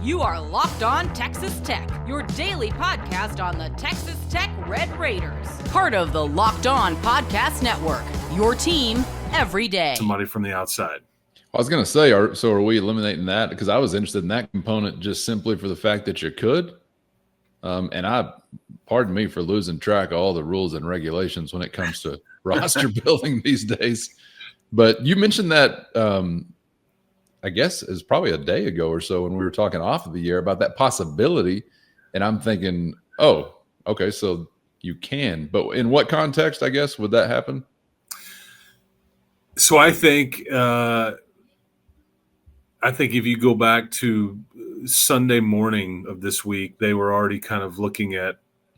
You are Locked On Texas Tech, your daily podcast on the Texas Tech Red Raiders. Part of the Locked On Podcast Network, your team every day. Somebody from the outside. I was going to say, are we eliminating that? Because I was interested in that component just simply for the fact that you could. Pardon me for losing track of all the rules and regulations when it comes to roster building these days. But you mentioned that, I guess is probably a day ago or so when we were talking off of the air about that possibility. And I'm thinking, oh, okay, so you can. But in what context, I guess, would that happen? So I think if you go back to Sunday morning of this week, they were already kind of looking at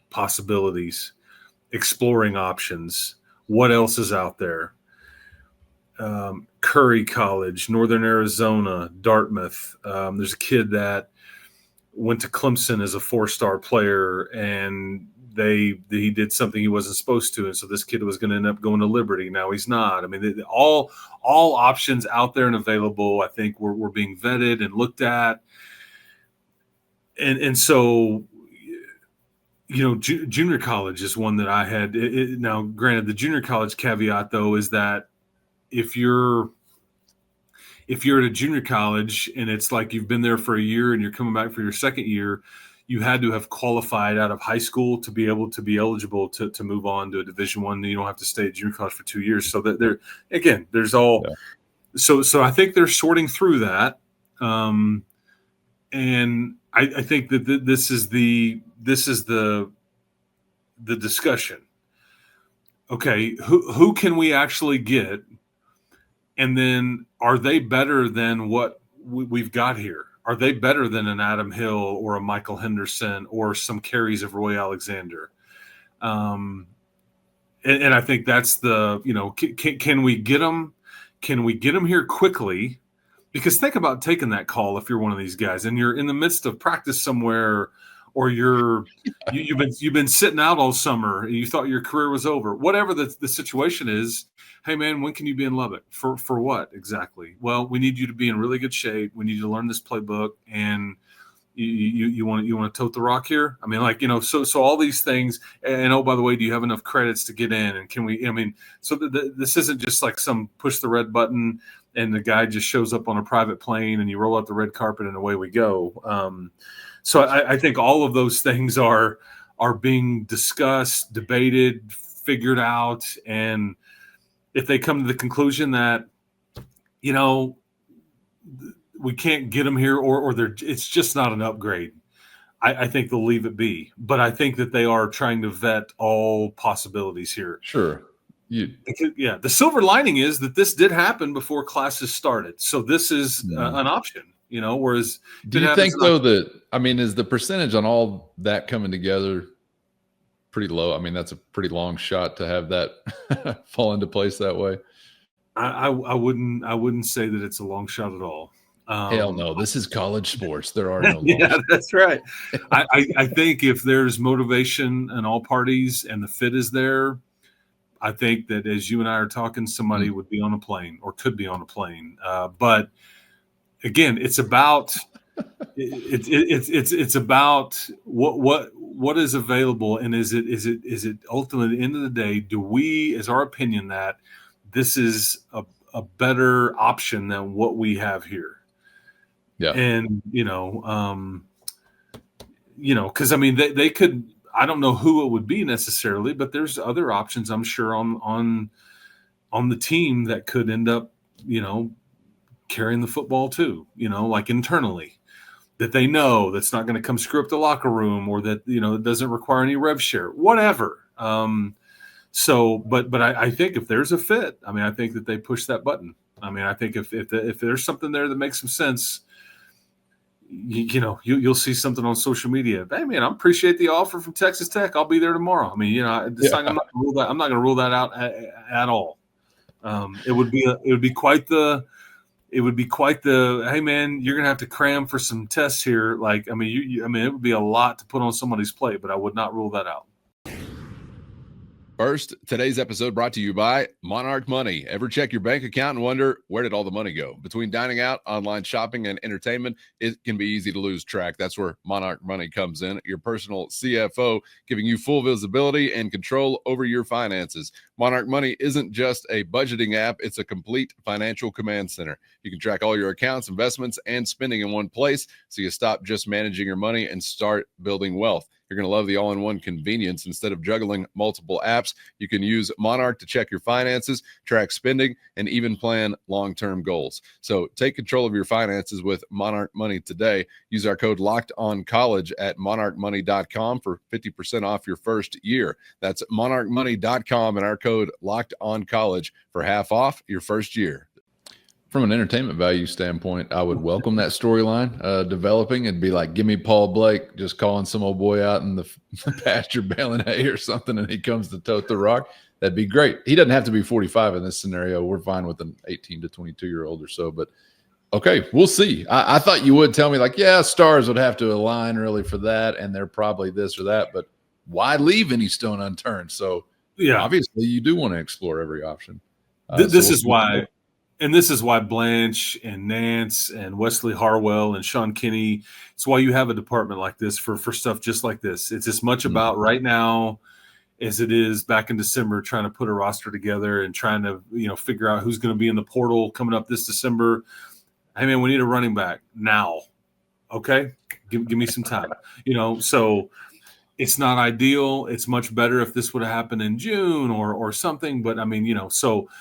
possibilities, exploring options. What else is out there? Curry College, Northern Arizona, Dartmouth. There's a kid that went to Clemson as a 4-star player, and he did something he wasn't supposed to, and so this kid was going to end up going to Liberty. Now he's not. I mean, all options out there and available, I think, were being vetted and looked at, and so, you know, junior college is one that I had. Now, granted, the junior college caveat though is that if you're at a junior college and it's like you've been there for a year and you're coming back for your second year, you had to have qualified out of high school to be able to be eligible to move on to a Division I. You don't have to stay at junior college for 2 years. So that there's all. Yeah. So I think they're sorting through that, and I think that this is the discussion. Okay, who can we actually get? And then are they better than what we've got here? Are they better than an Adam Hill or a Michael Henderson or some carries of Roy Alexander? And I think that's the, you know, can we get them? Can we get them here quickly? Because think about taking that call if you're one of these guys and you're in the midst of practice somewhere, or you've been sitting out all summer and you thought your career was over. Whatever the situation is, hey man, when can you be in Lubbock? For what exactly? Well, we need you to be in really good shape. We need you to learn this playbook, and you want to tote the rock here. I mean, like, you know, so all these things. And oh, by the way, do you have enough credits to get in? And can we? I mean, so this isn't just like some push the red button and the guy just shows up on a private plane and you roll out the red carpet and away we go. So I think all of those things are being discussed, debated, figured out, and if they come to the conclusion that, you know, we can't get them here or it's just not an upgrade, I think they'll leave it be. But I think that they are trying to vet all possibilities here. Sure. Yeah. The silver lining is that this did happen before classes started. So this is an option. You know, whereas do you think though that, I mean, is the percentage on all that coming together pretty low? I mean, that's a pretty long shot to have that fall into place that way. I wouldn't say that it's a long shot at all. Hell no, this is college sports. There are no yeah, that's right. I think if there's motivation in all parties and the fit is there, I think that as you and I are talking, somebody would be on a plane or could be on a plane. But again, it's about it's about what is available, and is it ultimately at the end of the day, do we, as our opinion, that this is a better option than what we have here? Yeah, and because I mean they could. I don't know who it would be necessarily, but there's other options I'm sure on the team that could end up, you know, carrying the football too, you know, like internally, that they know that's not going to come screw up the locker room, or that, you know, it doesn't require any rev share, whatever. But I think if there's a fit, I mean, I think that they push that button. I mean, I think if there's something there that makes some sense, you'll see something on social media. Hey man, I appreciate the offer from Texas Tech. I'll be there tomorrow. I mean, you know, I'm not going to rule that out at all. It would be quite the hey man, you're gonna have to cram for some tests here. Like, I mean, it would be a lot to put on somebody's plate, but I would not rule that out. First, today's episode brought to you by Monarch Money. Ever check your bank account and wonder, where did all the money go? Between dining out, online shopping, and entertainment, it can be easy to lose track. That's where Monarch Money comes in, your personal CFO, giving you full visibility and control over your finances. Monarch Money isn't just a budgeting app, it's a complete financial command center. You can track all your accounts, investments, and spending in one place, so you stop just managing your money and start building wealth. You're going to love the all-in-one convenience. Instead of juggling multiple apps, you can use Monarch to check your finances, track spending, and even plan long-term goals. So take control of your finances with Monarch Money today. Use our code LOCKEDONCollege at monarchmoney.com for 50% off your first year. That's monarchmoney.com and our code LOCKEDONCollege for half off your first year. From an entertainment value standpoint, I would welcome that storyline developing. It'd be like, give me Paul Blake just calling some old boy out in the pasture baling hay or something, and he comes to tote the rock. That'd be great. He doesn't have to be 45 in this scenario. We're fine with an 18 to 22-year-old or so. But, okay, we'll see. I thought you would tell me, like, yeah, stars would have to align really for that, and they're probably this or that. But why leave any stone unturned? So, yeah, obviously you do want to explore every option. This is why – and this is why Blanche and Nance and Wesley Harwell and Sean Kinney, it's why you have a department like this for stuff just like this. It's as much about right now as it is back in December, trying to put a roster together and trying to, figure out who's going to be in the portal coming up this December. Hey, man, we need a running back now. Okay? Give me some time. So it's not ideal. It's much better if this would have happened in June or something. But, so –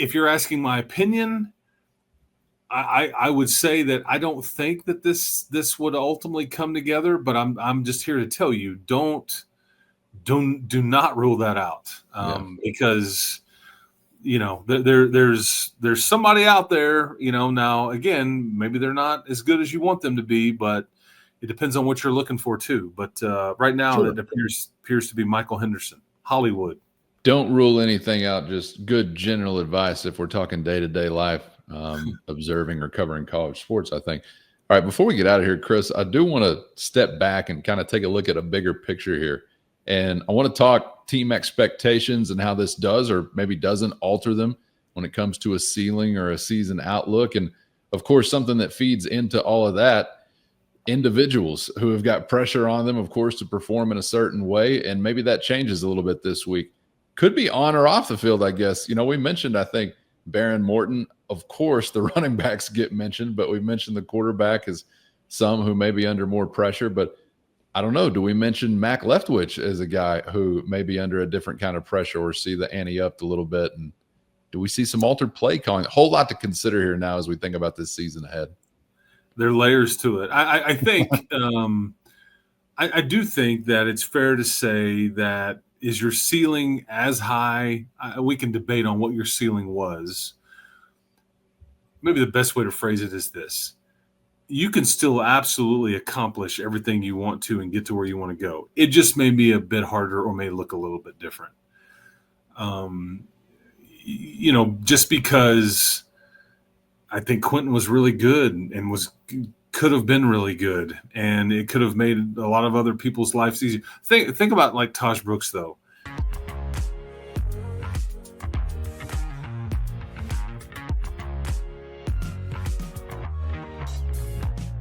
if you're asking my opinion, I would say that I don't think that this would ultimately come together, but I'm just here to tell you, do not rule that out, because there's somebody out there, now again, maybe they're not as good as you want them to be, but it depends on what you're looking for too. But right now, it appears to be Michael Henderson, Hollywood. Don't rule anything out. Just good general advice if we're talking day-to-day life, observing or covering college sports, I think. All right, before we get out of here, Chris, I do want to step back and kind of take a look at a bigger picture here. And I want to talk team expectations and how this does or maybe doesn't alter them when it comes to a ceiling or a season outlook. And, of course, something that feeds into all of that, individuals who have got pressure on them, of course, to perform in a certain way. And maybe that changes a little bit this week. Could be on or off the field, I guess. We mentioned, I think, Baron Morton. Of course, the running backs get mentioned, but we mentioned the quarterback as some who may be under more pressure. But I don't know. Do we mention Mac Leftwich as a guy who may be under a different kind of pressure or see the ante up a little bit? And do we see some altered play calling? A whole lot to consider here now as we think about this season ahead. There are layers to it. I think I do think that it's fair to say that, is your ceiling as high? We can debate on what your ceiling was. Maybe the best way to phrase it is this. You can still absolutely accomplish everything you want to and get to where you want to go. It just may be a bit harder or may look a little bit different. Just because I think Quentin was really good and could have been really good, and it could have made a lot of other people's lives easier. Think about like Taj Brooks, though.